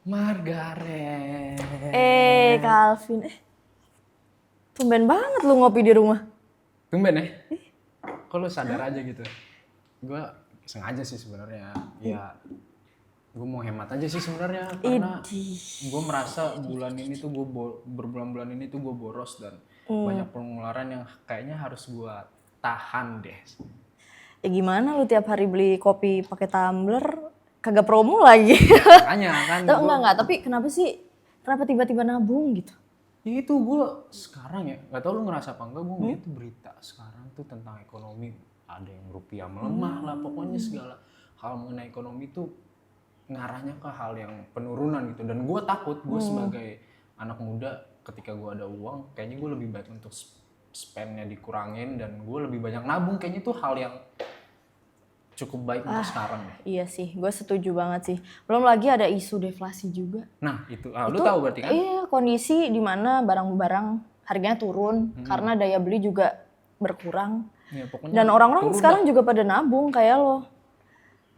Margaret. Calvin. Tumben banget lu ngopi di rumah. Tumben ya? Kok lu sadar aja gitu? Gue sengaja sih sebenarnya. Ya, gue mau hemat aja sih sebenarnya karena gue merasa bulan ini tuh berbulan-bulan ini tuh gue boros dan banyak pengeluaran yang kayaknya harus gue tahan deh. Ya gimana lu tiap hari beli kopi pakai tumbler, kagak promo lagi. Makanya kan Enggak, tapi kenapa tiba-tiba nabung gitu? Ya itu gue sekarang ya, gak tau lu ngerasa apa enggak, gue ngeliat tuh berita sekarang tuh tentang ekonomi. Ada yang rupiah melemah lah, pokoknya segala hal mengenai ekonomi tuh ngarahnya ke hal yang penurunan gitu. Dan gue takut, gue sebagai anak muda ketika gue ada uang, kayaknya gue lebih baik untuk spendnya dikurangin dan gue lebih banyak nabung. Kayaknya itu hal yang cukup baik untuk sekarang deh. Iya sih, gue setuju banget sih. Belum lagi ada isu deflasi juga. Nah itu lu tahu berarti kan? Iya, kondisi di mana barang-barang harganya turun karena daya beli juga berkurang. Ya, Dan orang-orang sekarang juga pada nabung kayak lo.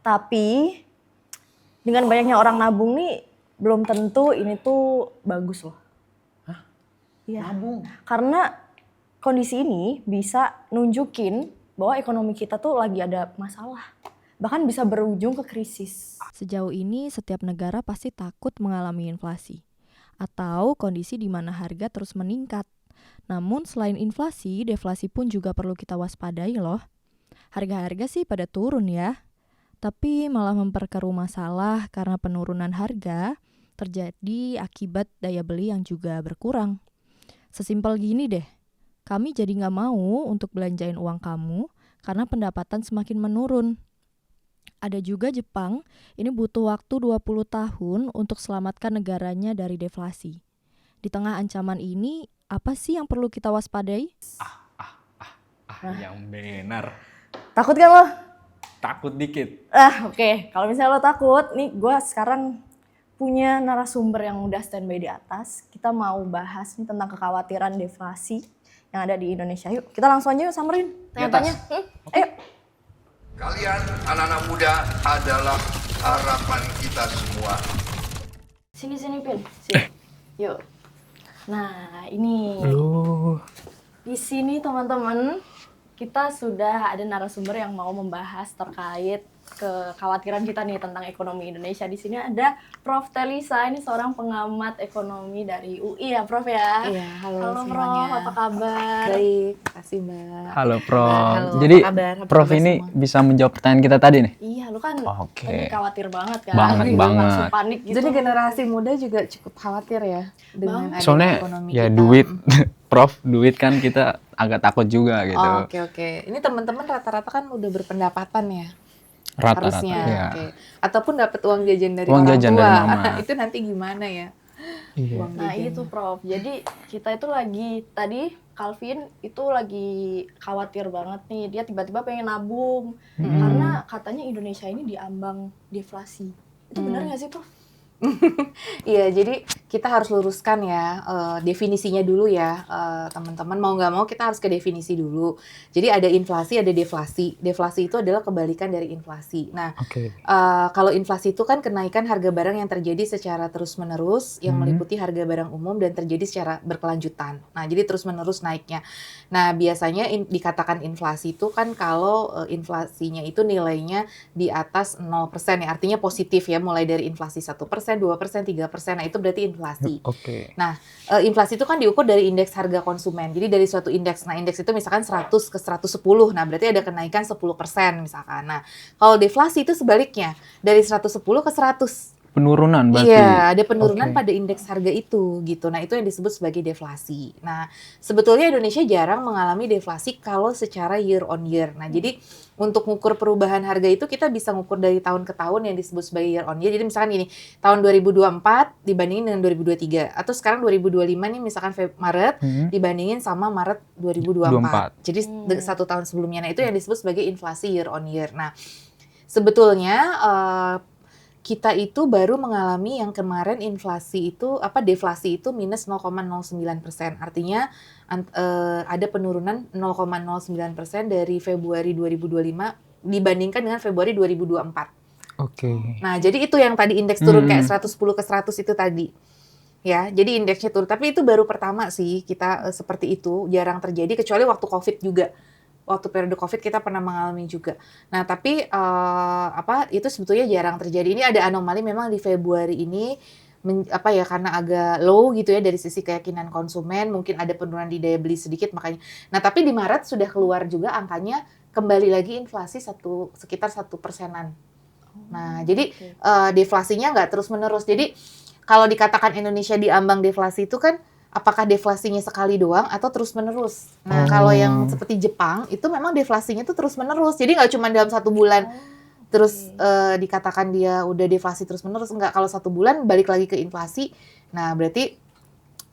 Tapi dengan banyaknya orang nabung nih belum tentu ini tuh bagus loh. Hah? Iya. Nabung? Karena kondisi ini bisa nunjukin bahwa ekonomi kita tuh lagi ada masalah. Bahkan bisa berujung ke krisis. Sejauh ini setiap negara pasti takut mengalami inflasi atau kondisi di mana harga terus meningkat. Namun selain inflasi, deflasi pun juga perlu kita waspadai loh. Harga-harga sih pada turun ya, tapi malah memperkeruh masalah karena penurunan harga terjadi akibat daya beli yang juga berkurang. Sesimpel gini deh, kami jadi nggak mau untuk belanjain uang kamu karena pendapatan semakin menurun. Ada juga Jepang, ini butuh waktu 20 tahun untuk selamatkan negaranya dari deflasi. Di tengah ancaman ini, apa sih yang perlu kita waspadai? Yang benar. Takut kan lo? Takut dikit. Oke. Kalau misalnya lo takut, nih gue sekarang punya narasumber yang udah standby di atas. Kita mau bahas nih tentang kekhawatiran deflasi yang ada di Indonesia. Yuk, kita langsung aja yuk samperin. Tanya-tanya. Ayo. Kalian anak-anak muda adalah harapan kita semua. Sini Pin. Sini. Yuk. Nah, ini. Di sini teman-teman, kita sudah ada narasumber yang mau membahas terkait kekhawatiran kita nih tentang ekonomi Indonesia. Di sini ada Prof. Telisa, ini seorang pengamat ekonomi dari UI ya Prof ya. Iya, halo Prof, semuanya. apa kabar? Baik, makasih Mbak. Halo Prof. Halo, Jadi apa kabar? Prof ini bisa menjawab pertanyaan kita tadi nih? Iya, lu kan Oke. lagi khawatir banget kan. Banget. Langsung panik gitu. Jadi generasi muda juga cukup khawatir ya dengan adanya Soalnya ekonomi ya kita. duit, Prof, duit kan kita agak takut juga gitu. Oh, oke. Ini teman-teman rata-rata kan udah berpendapatan ya. Rata-rata. Harusnya. Ya. Oke. Ataupun dapat uang jajan dari Uang orang jajan tua. dari mama. Itu nanti gimana ya? Iya. Uang Nah jajan. itu Prof, jadi kita itu lagi, tadi Calvin itu lagi khawatir banget nih, dia tiba-tiba pengen nabung. Karena katanya Indonesia ini diambang deflasi. Itu benar nggak sih Prof? Iya, jadi kita harus luruskan ya definisinya dulu ya teman-teman. Mau nggak mau kita harus ke definisi dulu. Jadi ada inflasi, ada deflasi. Deflasi itu adalah kebalikan dari inflasi. Nah, Oke. kalau inflasi itu kan kenaikan harga barang yang terjadi secara terus-menerus, yang meliputi harga barang umum dan terjadi secara berkelanjutan. Nah, jadi terus-menerus naiknya. Nah, biasanya dikatakan inflasi itu kan kalau inflasinya itu nilainya di atas 0% ya, artinya positif ya, mulai dari inflasi 1%, 2%, 3%. Nah, itu berarti inflasi. Oke. Nah, inflasi itu kan diukur dari indeks harga konsumen. Jadi dari suatu indeks. Nah, indeks itu misalkan 100 ke 110. Nah, berarti ada kenaikan 10% misalkan. Nah, kalau deflasi itu sebaliknya. Dari 110 ke 100. Penurunan berarti. Iya, ada penurunan Oke. pada indeks harga itu gitu. Nah, itu yang disebut sebagai deflasi. Nah, sebetulnya Indonesia jarang mengalami deflasi kalau secara year on year. Nah, jadi untuk mengukur perubahan harga itu kita bisa mengukur dari tahun ke tahun yang disebut sebagai year on year. Jadi misalkan gini, tahun 2024 dibandingin dengan 2023 atau sekarang 2025 nih misalkan Maret dibandingin sama Maret 2024. Jadi satu tahun sebelumnya. Nah, itu yang disebut sebagai inflasi year on year. Nah, sebetulnya kita itu baru mengalami yang kemarin inflasi itu deflasi itu minus 0,09%. Artinya ada penurunan 0,09% dari Februari 2025 dibandingkan dengan Februari 2024. Oke. Nah, jadi itu yang tadi indeks turun kayak 110 ke 100 itu tadi. Ya, jadi indeksnya turun. Tapi itu baru pertama sih kita seperti itu, jarang terjadi kecuali waktu Covid juga. Waktu periode Covid kita pernah mengalami juga. Nah, tapi itu sebetulnya jarang terjadi. Ini ada anomali memang di Februari ini karena agak low gitu ya dari sisi keyakinan konsumen, mungkin ada penurunan di daya beli sedikit makanya. Nah, tapi di Maret sudah keluar juga angkanya kembali lagi inflasi sekitar 1%-an. Nah, jadi deflasinya nggak terus-menerus. Jadi kalau dikatakan Indonesia diambang deflasi itu kan apakah deflasinya sekali doang atau terus-menerus. Nah, kalau yang seperti Jepang itu memang deflasinya itu terus-menerus. Jadi nggak cuma dalam 1 bulan terus dikatakan dia udah deflasi terus-menerus. Enggak, kalau 1 bulan balik lagi ke inflasi. Nah, berarti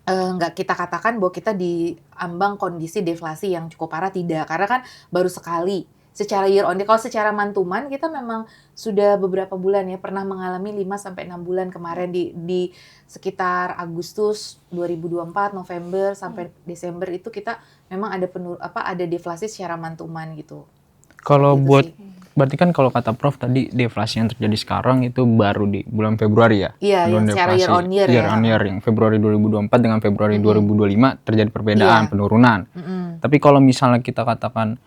nggak kita katakan bahwa kita diambang kondisi deflasi yang cukup parah, tidak. Karena kan baru sekali. Secara year on year, kalau secara month-to-month kita memang sudah beberapa bulan ya pernah mengalami 5-6 bulan kemarin di sekitar Agustus 2024, November sampai Desember itu kita memang ada deflasi secara month-to-month gitu. Kalau Gitu buat sih. berarti kan kalau kata Prof tadi deflasi yang terjadi sekarang itu baru di bulan Februari ya? Iya, yang secara year on year ya. Year on year yang Februari 2024 dengan Februari 2025 terjadi perbedaan, Iya. penurunan. Mm-mm. Tapi kalau misalnya kita katakan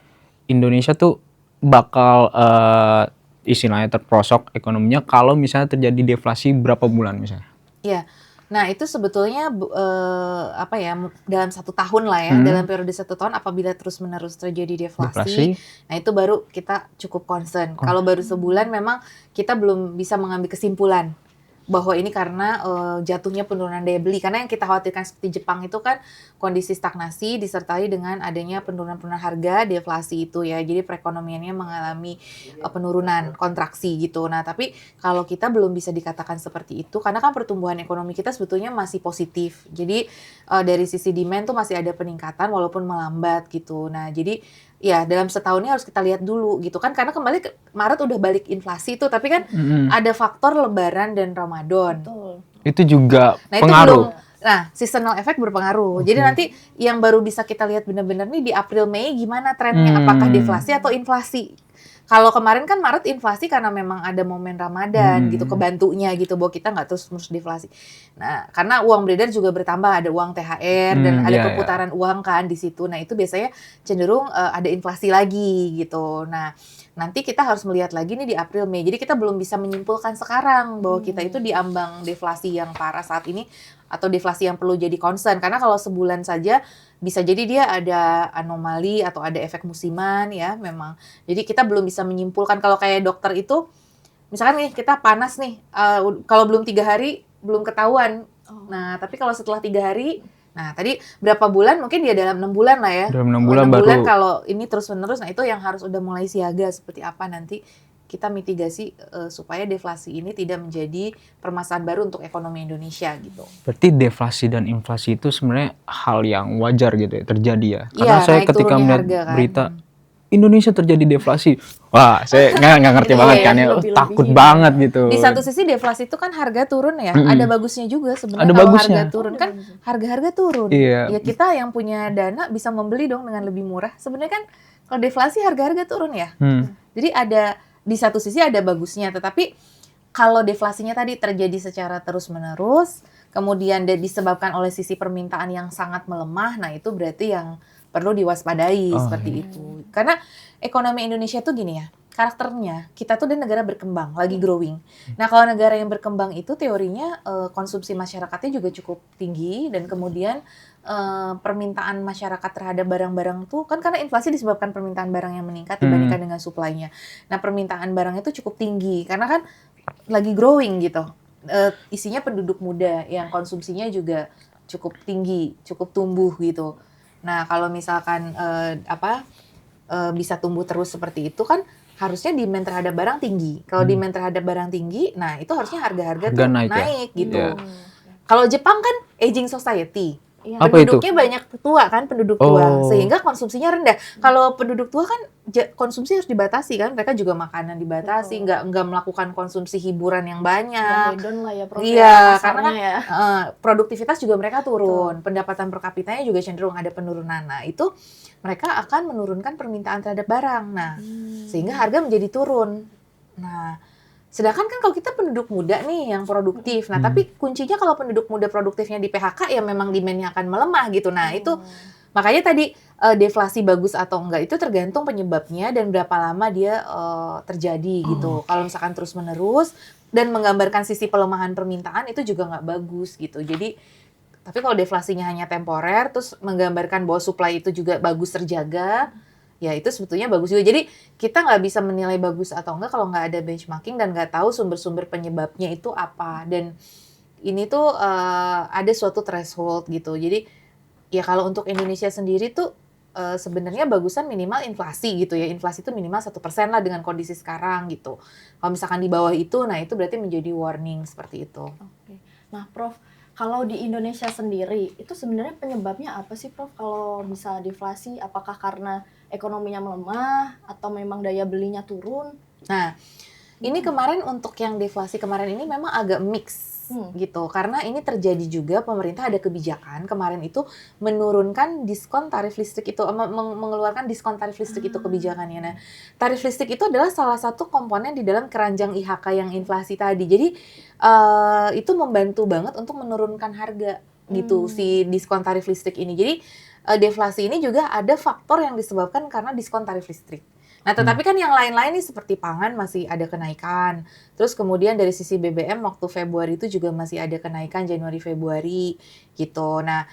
Indonesia tuh bakal istilahnya terprosok ekonominya kalau misalnya terjadi deflasi berapa bulan misalnya? Iya. Nah, itu sebetulnya dalam 1 tahun lah ya, dalam periode 1 tahun apabila terus-menerus terjadi deflasi, nah itu baru kita cukup concern. Kalau baru sebulan memang kita belum bisa mengambil kesimpulan bahwa ini karena jatuhnya penurunan daya beli. Karena yang kita khawatirkan seperti Jepang itu kan kondisi stagnasi disertai dengan adanya penurunan harga, deflasi itu ya. Jadi perekonomiannya mengalami penurunan, kontraksi gitu. Nah, tapi kalau kita belum bisa dikatakan seperti itu karena kan pertumbuhan ekonomi kita sebetulnya masih positif. Jadi dari sisi demand tuh masih ada peningkatan walaupun melambat gitu. Nah, jadi ya dalam setahun ini harus kita lihat dulu gitu kan, karena kembali ke Maret udah balik inflasi tuh, tapi kan ada faktor Lebaran dan Ramadan. Betul. Itu juga Nah, pengaruh. seasonal effect berpengaruh. Jadi nanti yang baru bisa kita lihat benar-benar nih di April Mei gimana trennya, apakah deflasi atau inflasi. Kalau kemarin kan Maret inflasi karena memang ada momen Ramadan gitu, kebantunya gitu bahwa kita nggak terus deflasi. Nah, karena uang beredar juga bertambah, ada uang THR dan ada perputaran uang kan di situ. Nah, itu biasanya cenderung ada inflasi lagi gitu. Nah, nanti kita harus melihat lagi nih di April Mei. Jadi kita belum bisa menyimpulkan sekarang bahwa kita itu diambang deflasi yang parah saat ini atau deflasi yang perlu jadi concern. Karena kalau sebulan saja bisa jadi dia ada anomali atau ada efek musiman ya memang. Jadi kita belum bisa menyimpulkan. Kalau kayak dokter itu, misalkan nih kita panas nih, kalau belum 3 hari belum ketahuan. Nah, tapi kalau setelah 3 hari, nah tadi berapa bulan, mungkin dia dalam 6 bulan lah ya. Dalam 6 bulan 6 baru. bulan kalau ini terus-menerus, nah itu yang harus udah mulai siaga seperti apa nanti kita mitigasi supaya deflasi ini tidak menjadi permasalahan baru untuk ekonomi Indonesia gitu. Berarti deflasi dan inflasi itu sebenarnya hal yang wajar gitu ya terjadi ya. Karena Iya, saya naik ketika turunnya melihat harga kan. berita Indonesia terjadi deflasi, wah saya nggak ngerti Iya, banget iya, kan ya, lebih-lebihin takut ya. banget gitu. Di satu sisi deflasi itu kan harga turun ya, ada bagusnya juga sebenarnya Ada kalau bagusnya. harga turun kan harga-harga turun. Iya. Ya kita yang punya dana bisa membeli dong dengan lebih murah. Sebenarnya kan kalau deflasi harga-harga turun ya. Jadi di satu sisi ada bagusnya, tetapi kalau deflasinya tadi terjadi secara terus-menerus, kemudian disebabkan oleh sisi permintaan yang sangat melemah, nah itu berarti yang perlu diwaspadai seperti itu. Karena ekonomi Indonesia tuh gini ya, karakternya kita tuh dan negara berkembang, lagi growing. Nah, kalau negara yang berkembang itu teorinya konsumsi masyarakatnya juga cukup tinggi dan kemudian permintaan masyarakat terhadap barang-barang tuh kan karena inflasi disebabkan permintaan barang yang meningkat dibandingkan dengan supply-nya. Nah, permintaan barang itu cukup tinggi karena kan lagi growing gitu. Isinya penduduk muda yang konsumsinya juga cukup tinggi, cukup tumbuh gitu. Nah, kalau misalkan bisa tumbuh terus seperti itu kan harusnya demand terhadap barang tinggi. Kalau demand terhadap barang tinggi, nah itu harusnya harga-harga tuh naik gitu. Iya. Kalau Jepang kan aging society. Iya. Apa itu? Penduduknya banyak tua kan, penduduk tua, sehingga konsumsinya rendah. Kalau penduduk tua kan konsumsi harus dibatasi kan, mereka juga makanan dibatasi, nggak melakukan konsumsi hiburan yang banyak. Hedon lah ya, Prof. Iya, karena kan ya. produktivitas juga mereka turun, pendapatan per kapitanya juga cenderung ada penurunan. Nah, itu mereka akan menurunkan permintaan terhadap barang. Nah, sehingga harga menjadi turun. Nah, Sedangkan kan kalau kita penduduk muda nih yang produktif, nah tapi kuncinya kalau penduduk muda produktifnya di PHK ya memang demand-nya akan melemah gitu. Nah itu makanya tadi deflasi bagus atau enggak itu tergantung penyebabnya dan berapa lama dia terjadi gitu. Kalau misalkan terus-menerus dan menggambarkan sisi pelemahan permintaan itu juga nggak bagus gitu. Jadi tapi kalau deflasinya hanya temporer terus menggambarkan bahwa supply itu juga bagus terjaga, ya itu sebetulnya bagus juga. Jadi kita nggak bisa menilai bagus atau enggak kalau nggak ada benchmarking dan nggak tahu sumber-sumber penyebabnya itu apa. Dan ini tuh ada suatu threshold gitu. Jadi ya kalau untuk Indonesia sendiri tuh sebenarnya bagusan minimal inflasi gitu ya. Inflasi itu minimal 1% lah dengan kondisi sekarang gitu. Kalau misalkan di bawah itu, nah itu berarti menjadi warning seperti itu. Oke. Nah, Prof, kalau di Indonesia sendiri, itu sebenarnya penyebabnya apa sih, Prof? Kalau bisa deflasi, apakah karena ekonominya melemah atau memang daya belinya turun? Nah, ini kemarin untuk yang deflasi kemarin ini memang agak mix gitu. Karena ini terjadi juga pemerintah ada kebijakan kemarin itu menurunkan diskon tarif listrik itu, mengeluarkan diskon tarif listrik itu kebijakannya. Nah, tarif listrik itu adalah salah satu komponen di dalam keranjang IHK yang inflasi tadi. Jadi, itu membantu banget untuk menurunkan harga gitu si diskon tarif listrik ini. Jadi, deflasi ini juga ada faktor yang disebabkan karena diskon tarif listrik. Nah, tetapi kan yang lain-lain nih seperti pangan masih ada kenaikan. Terus kemudian dari sisi BBM waktu Februari itu juga masih ada kenaikan Januari-Februari gitu. Nah,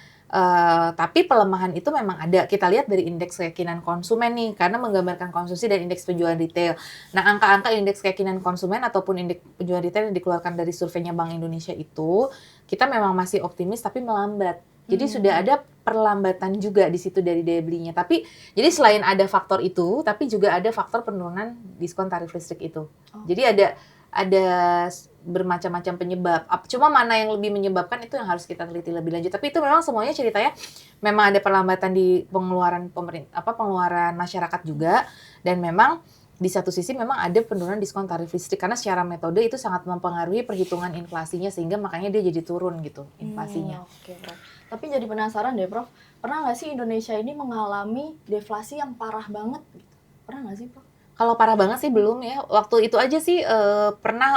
tapi pelemahan itu memang ada. Kita lihat dari indeks keyakinan konsumen nih, karena menggambarkan konsumsi dan indeks penjualan retail. Nah, angka-angka indeks keyakinan konsumen ataupun indeks penjualan retail yang dikeluarkan dari surveinya Bank Indonesia itu, kita memang masih optimis tapi melambat. Jadi sudah ada perlambatan juga di situ dari daya belinya. Tapi jadi selain ada faktor itu, tapi juga ada faktor penurunan diskon tarif listrik itu. Jadi ada bermacam-macam penyebab. Cuma mana yang lebih menyebabkan itu yang harus kita teliti lebih lanjut. Tapi itu memang semuanya ceritanya memang ada perlambatan di pengeluaran pengeluaran masyarakat juga, dan memang di satu sisi memang ada penurunan diskon tarif listrik karena secara metode itu sangat mempengaruhi perhitungan inflasinya sehingga makanya dia jadi turun gitu inflasinya. Oke, Prof. Tapi jadi penasaran deh, Prof. Pernah nggak sih Indonesia ini mengalami deflasi yang parah banget? Gitu? Pernah nggak sih, Prof? Kalau parah banget sih belum ya. Waktu itu aja sih pernah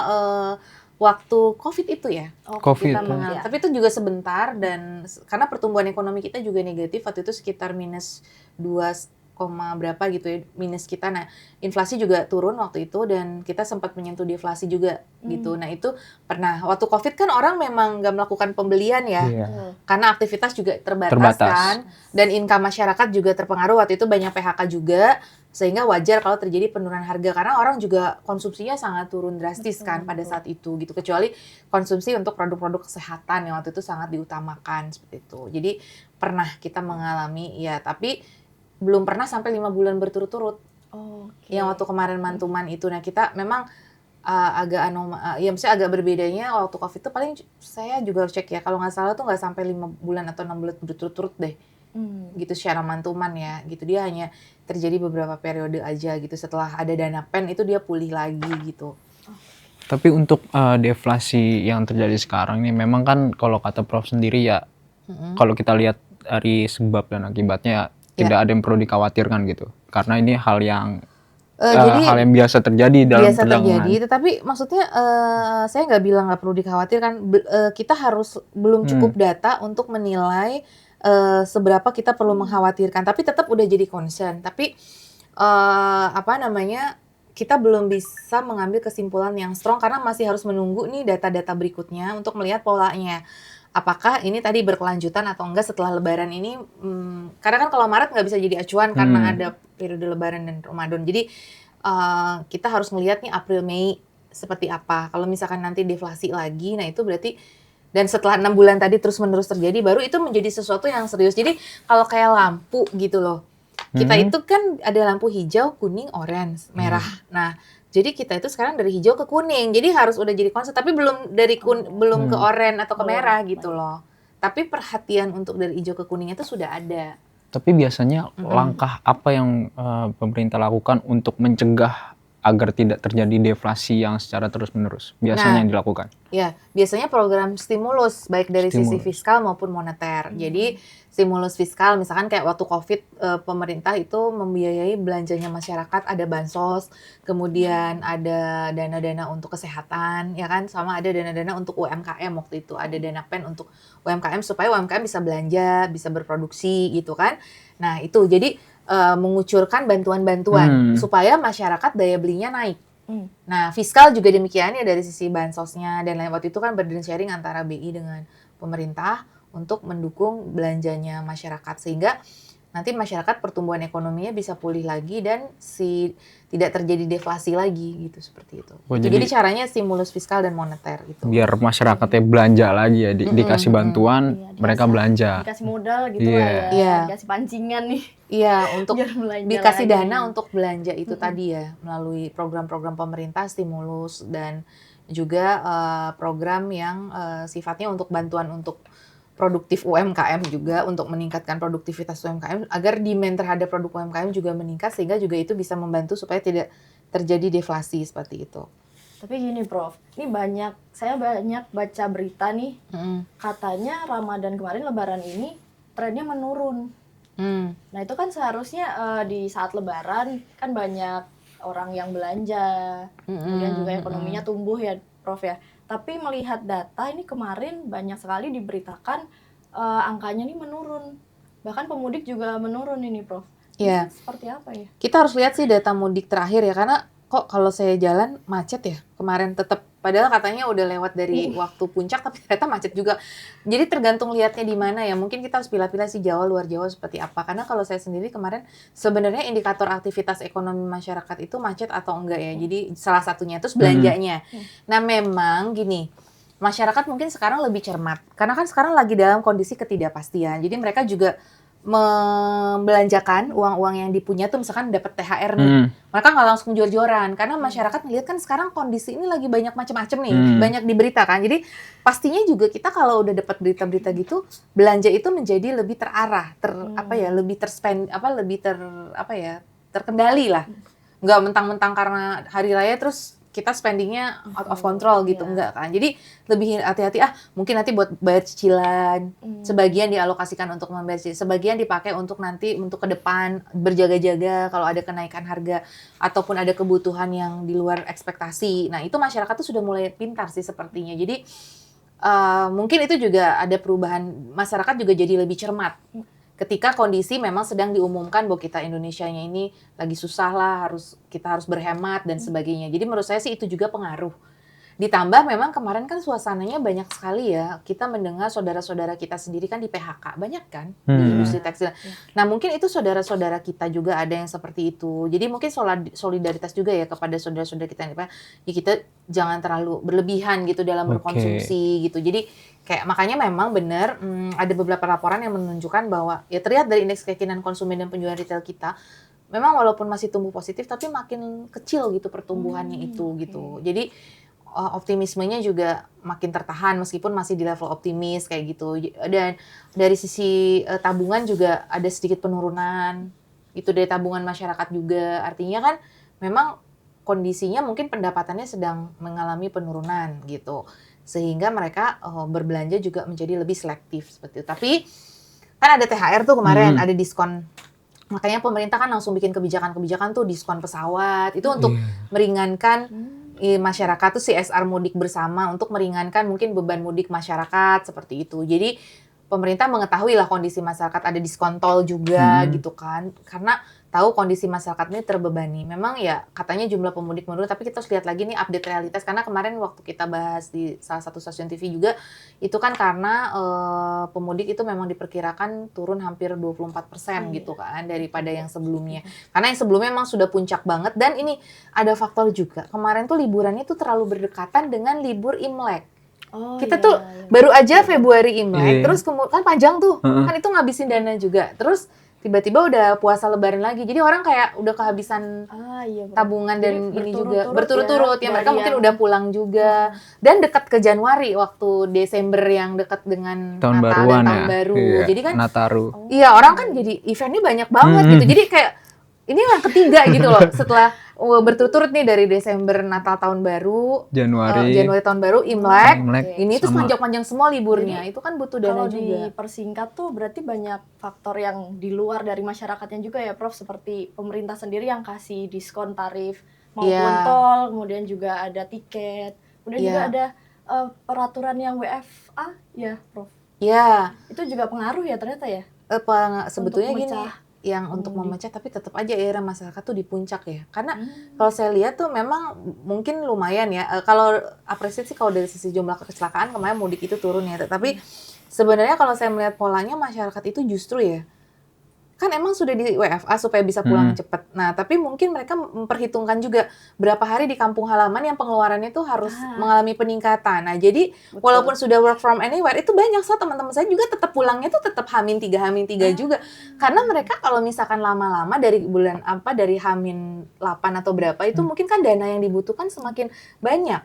waktu COVID itu ya. COVID. Kita mengalami. Tapi itu juga sebentar dan karena pertumbuhan ekonomi kita juga negatif waktu itu sekitar minus 2, berapa gitu ya minus kita. Nah, inflasi juga turun waktu itu dan kita sempat menyentuh deflasi juga gitu. Nah, itu pernah waktu COVID kan orang memang nggak melakukan pembelian ya. Karena aktivitas juga terbatas kan dan income masyarakat juga terpengaruh. Waktu itu banyak PHK juga sehingga wajar kalau terjadi penurunan harga karena orang juga konsumsinya sangat turun drastis kan pada saat itu gitu. Kecuali konsumsi untuk produk-produk kesehatan yang waktu itu sangat diutamakan seperti itu. Jadi pernah kita mengalami ya, tapi belum pernah sampai 5 bulan berturut-turut. Yang waktu kemarin mantuman itu. Nah, kita memang agak ya maksudnya agak berbedanya waktu COVID itu paling saya juga harus cek ya. Kalau nggak salah tuh nggak sampai 5 bulan atau 6 bulan berturut-turut deh. Gitu secara mantuman ya. Gitu dia hanya terjadi beberapa periode aja gitu. Setelah ada dana pen itu dia pulih lagi gitu. Tapi untuk deflasi yang terjadi sekarang nih memang kan kalau kata Prof sendiri ya kalau kita lihat dari sebab dan akibatnya tidak ada yang perlu dikhawatirkan gitu. Karena ini hal yang hal yang biasa terjadi dalam perdagangan. Tetapi maksudnya saya nggak bilang nggak perlu dikhawatirkan. Kita harus belum cukup data untuk menilai seberapa kita perlu mengkhawatirkan. Tapi tetap udah jadi concern. Tapi kita belum bisa mengambil kesimpulan yang strong karena masih harus menunggu nih data-data berikutnya untuk melihat polanya. Apakah ini tadi berkelanjutan atau enggak setelah Lebaran ini? Karena kan kalau Maret nggak bisa jadi acuan karena ada periode Lebaran dan Ramadan. Jadi kita harus melihat nih April Mei seperti apa. Kalau misalkan nanti deflasi lagi, nah itu berarti dan setelah 6 bulan tadi terus-menerus terjadi, baru itu menjadi sesuatu yang serius. Jadi kalau kayak lampu gitu loh, kita itu kan ada lampu hijau, kuning, orange, merah. Nah, jadi kita itu sekarang dari hijau ke kuning. Jadi harus udah jadi konsep, tapi belum dari belum ke oranye atau ke merah gitu loh. Tapi perhatian untuk dari hijau ke kuning itu sudah ada. Tapi biasanya langkah apa yang pemerintah lakukan untuk mencegah agar tidak terjadi deflasi yang secara terus-menerus biasanya Nah, yang dilakukan? Ya, biasanya program stimulus baik dari sisi Stimulus. fiskal maupun moneter. Jadi stimulus fiskal misalkan kayak waktu Covid pemerintah itu membiayai belanjanya masyarakat, ada bansos, kemudian ada dana-dana untuk kesehatan ya kan, sama ada dana-dana untuk UMKM waktu itu, ada dana PEN untuk UMKM supaya UMKM bisa belanja, bisa berproduksi gitu kan. Nah, itu jadi mengucurkan bantuan-bantuan supaya masyarakat daya belinya naik. Nah, fiskal juga demikian ya dari sisi bansosnya dan lain. Waktu itu kan burden sharing antara BI dengan pemerintah untuk mendukung belanjanya masyarakat sehingga nanti masyarakat pertumbuhan ekonominya bisa pulih lagi dan tidak terjadi deflasi lagi gitu seperti itu. Oh, Jadi jadi caranya stimulus fiskal dan moneter itu. biar masyarakatnya belanja lagi ya, dikasih bantuan, Iya, mereka dikasih- belanja. Dikasih modal gitu Iya. lah ya, Iya. dikasih pancingan nih. Iya, untuk Biar belanja dikasih lagi. dana untuk belanja itu tadi ya melalui program-program pemerintah stimulus dan juga program yang sifatnya untuk bantuan untuk produktif UMKM juga untuk meningkatkan produktivitas UMKM agar demand terhadap produk UMKM juga meningkat sehingga juga itu bisa membantu supaya tidak terjadi deflasi seperti itu. Tapi gini Prof, ini saya banyak baca berita nih, katanya Ramadan kemarin Lebaran ini trennya menurun. Nah itu kan seharusnya di saat Lebaran kan banyak orang yang belanja, kemudian juga ekonominya tumbuh ya Prof ya. Tapi melihat data ini kemarin banyak sekali diberitakan angkanya ini menurun. Bahkan pemudik juga menurun ini Prof. Iya. Ini seperti apa ya? Kita harus lihat sih data mudik terakhir ya karena kok kalau saya jalan macet ya kemarin tetap padahal katanya udah lewat dari waktu puncak tapi ternyata macet juga. Jadi tergantung lihatnya di mana ya. Mungkin kita harus pilih-pilih sih Jawa luar Jawa seperti apa. Karena kalau saya sendiri kemarin sebenarnya indikator aktivitas ekonomi masyarakat itu macet atau enggak ya. Jadi salah satunya terus belanjanya. Nah, memang gini. Masyarakat mungkin sekarang lebih cermat karena kan sekarang lagi dalam kondisi ketidakpastian. Jadi mereka juga membelanjakan uang-uang yang dipunya tuh misalkan dapat THR nih. Mereka nggak langsung jor-joran karena masyarakat melihat kan sekarang kondisi ini lagi banyak macam-macam nih, banyak diberitakan. Jadi pastinya juga kita kalau udah dapat berita-berita gitu, belanja itu menjadi lebih terarah, lebih terkendali lah. Nggak mentang-mentang karena hari raya terus kita spendingnya out of control gitu, enggak kan. Jadi lebih hati-hati, mungkin nanti buat bayar cicilan, sebagian dialokasikan untuk membayar cicilan, sebagian dipakai untuk nanti, untuk ke depan, berjaga-jaga kalau ada kenaikan harga, ataupun ada kebutuhan yang di luar ekspektasi. Nah itu masyarakat tuh sudah mulai pintar sih sepertinya. Jadi mungkin itu juga ada perubahan, masyarakat juga jadi lebih cermat. Ketika kondisi memang sedang diumumkan bahwa kita Indonesianya ini lagi susah lah, kita harus berhemat dan sebagainya. Jadi menurut saya sih itu juga pengaruh. Ditambah memang kemarin kan suasananya banyak sekali ya. Kita mendengar saudara-saudara kita sendiri kan di PHK, banyak kan di industri tekstil. Nah mungkin itu saudara-saudara kita juga ada yang seperti itu. Jadi mungkin solidaritas juga ya kepada saudara-saudara kita yang ya kita jangan terlalu berlebihan gitu dalam berkonsumsi gitu. Jadi kayak makanya memang benar ada beberapa laporan yang menunjukkan bahwa ya terlihat dari indeks keyakinan konsumen dan penjualan retail kita memang walaupun masih tumbuh positif tapi makin kecil gitu pertumbuhannya itu gitu. Jadi optimismenya juga makin tertahan meskipun masih di level optimis kayak gitu. Dan dari sisi tabungan juga ada sedikit penurunan itu dari tabungan masyarakat juga. Artinya kan memang kondisinya mungkin pendapatannya sedang mengalami penurunan gitu. Sehingga mereka berbelanja juga menjadi lebih selektif seperti itu. Tapi kan ada THR tuh kemarin, ada diskon. Makanya pemerintah kan langsung bikin kebijakan-kebijakan tuh diskon pesawat. Itu untuk meringankan masyarakat tuh CSR mudik bersama untuk meringankan mungkin beban mudik masyarakat seperti itu. Jadi pemerintah mengetahui lah kondisi masyarakat, ada diskon tol juga gitu kan. Karena tahu kondisi masyarakat ini terbebani. Memang ya katanya jumlah pemudik menurun, tapi kita harus lihat lagi nih update realitas. Karena kemarin waktu kita bahas di salah satu stasiun TV juga, itu kan karena pemudik itu memang diperkirakan turun hampir 24% gitu kan daripada yang sebelumnya. Karena yang sebelumnya memang sudah puncak banget. Dan ini ada faktor juga, kemarin tuh liburannya tuh terlalu berdekatan dengan libur Imlek. Kita tuh baru aja Februari Imlek, terus kan panjang tuh, kan itu ngabisin dana juga. Terus tiba-tiba udah puasa Lebaran lagi, jadi orang kayak udah kehabisan tabungan dan ini juga berturut-turut ya mereka mungkin udah pulang juga. Dan dekat ke Januari waktu Desember yang dekat dengan tahun Natal baruan dan tahun ya. baru, Iya, jadi kan Nataru. iya orang kan jadi eventnya banyak banget gitu, jadi kayak ini yang ketiga gitu loh setelah berturut-turut nih dari Desember Natal tahun baru, Januari tahun baru, Imlek. Imlek Ini tuh sama panjang-panjang semua liburnya. Itu kan butuh dana Kalau juga. dipersingkat tuh berarti banyak faktor yang di luar dari masyarakatnya juga ya Prof, seperti pemerintah sendiri yang kasih diskon tarif maupun Iya. tol, kemudian juga ada tiket, kemudian juga Iya. ada peraturan yang WFA ya Prof. Ya, Itu juga pengaruh ya ternyata ya. sebetulnya gini, memecah yang untuk pengemudi. memecah tapi tetap aja akhirnya masyarakat tuh di puncak ya. Karena kalau saya lihat tuh memang mungkin lumayan ya. Kalau apresiasi kalau dari sisi jumlah kecelakaan kemarin mudik itu turun ya. Tapi sebenarnya kalau saya melihat polanya masyarakat itu justru ya kan emang sudah di WFA supaya bisa pulang cepat. Nah, tapi mungkin mereka memperhitungkan juga berapa hari di kampung halaman yang pengeluarannya tuh harus mengalami peningkatan. Nah, jadi Betul. walaupun sudah work from anywhere, itu banyak teman-teman saya juga tetap pulangnya tuh tetap H-3 juga. Karena mereka kalau misalkan lama-lama dari bulan dari H-8 atau berapa itu mungkin kan dana yang dibutuhkan semakin banyak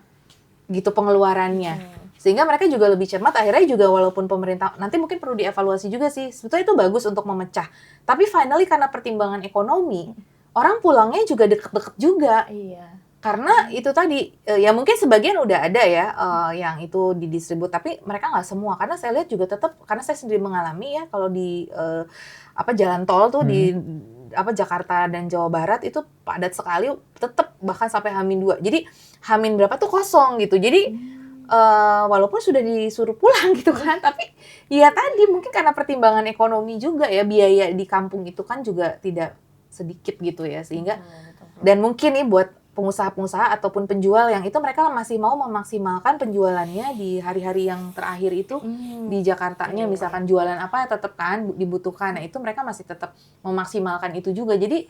gitu pengeluarannya. Sehingga mereka juga lebih cermat, akhirnya juga walaupun pemerintah, nanti mungkin perlu dievaluasi juga sih, sebetulnya itu bagus untuk memecah. Tapi finally karena pertimbangan ekonomi, orang pulangnya juga deket-deket juga. Iya. Karena itu tadi, ya mungkin sebagian udah ada ya yang itu didistribut, tapi mereka nggak semua. Karena saya lihat juga tetap, karena saya sendiri mengalami ya, kalau di jalan tol tuh di Jakarta dan Jawa Barat itu padat sekali, tetap bahkan sampai H-2. Jadi H- berapa tuh kosong gitu. Jadi walaupun sudah disuruh pulang gitu kan, tapi ya tadi mungkin karena pertimbangan ekonomi juga ya, biaya di kampung itu kan juga tidak sedikit gitu ya, sehingga dan mungkin nih buat pengusaha-pengusaha ataupun penjual yang itu mereka masih mau memaksimalkan penjualannya di hari-hari yang terakhir itu di Jakartanya, misalkan jualan apa tetap kan dibutuhkan. Nah, itu mereka masih tetap memaksimalkan itu juga. Jadi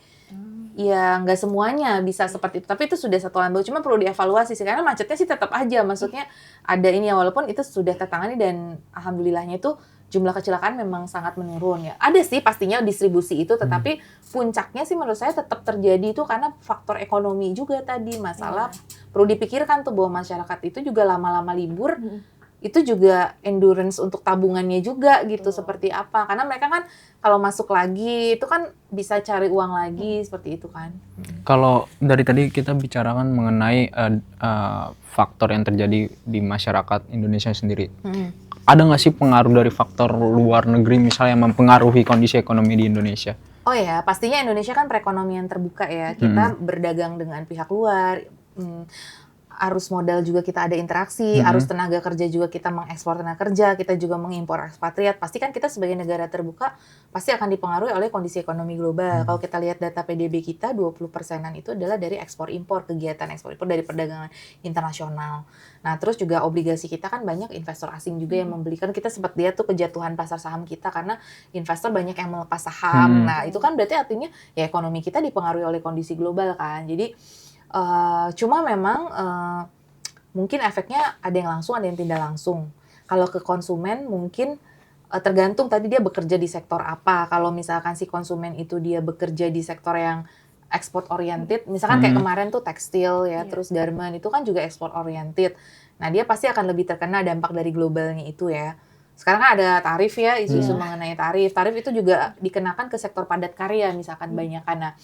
ya nggak semuanya bisa seperti itu, tapi itu sudah satu hal baru, cuma perlu dievaluasi sih karena macetnya sih tetap aja, maksudnya ada ini ya, walaupun itu sudah tertangani dan alhamdulillahnya itu jumlah kecelakaan memang sangat menurun ya. Ada sih pastinya distribusi itu, tetapi puncaknya sih menurut saya tetap terjadi itu karena faktor ekonomi juga tadi, masalah perlu dipikirkan tuh bahwa masyarakat itu juga lama-lama libur itu juga endurance untuk tabungannya juga gitu, seperti apa, karena mereka kan kalau masuk lagi itu kan bisa cari uang lagi seperti itu kan. Kalau dari tadi kita bicarakan mengenai faktor yang terjadi di masyarakat Indonesia sendiri, ada nggak sih pengaruh dari faktor luar negeri misalnya yang mempengaruhi kondisi ekonomi di Indonesia? Oh ya, pastinya Indonesia kan perekonomian terbuka ya, kita berdagang dengan pihak luar, arus modal juga kita ada interaksi, arus tenaga kerja juga kita mengekspor tenaga kerja, kita juga mengimpor ekspatriat. Pasti kan kita sebagai negara terbuka pasti akan dipengaruhi oleh kondisi ekonomi global. Kalau kita lihat data PDB kita 20%-an itu adalah dari ekspor impor, kegiatan ekspor impor dari perdagangan internasional. Nah, terus juga obligasi kita kan banyak investor asing juga yang membelikan. Kita sempat lihat tuh kejatuhan pasar saham kita karena investor banyak yang melepas saham. Nah, itu kan berarti artinya ya ekonomi kita dipengaruhi oleh kondisi global kan. Jadi cuma memang mungkin efeknya ada yang langsung, ada yang tidak langsung. Kalau ke konsumen mungkin tergantung tadi dia bekerja di sektor apa. Kalau misalkan si konsumen itu dia bekerja di sektor yang export oriented, misalkan kayak kemarin tuh tekstil ya, terus garment itu kan juga export oriented. Nah, dia pasti akan lebih terkena dampak dari globalnya itu ya. Sekarang kan ada tarif ya, isu-isu mengenai tarif. Tarif itu juga dikenakan ke sektor padat karya misalkan banyak. Nah,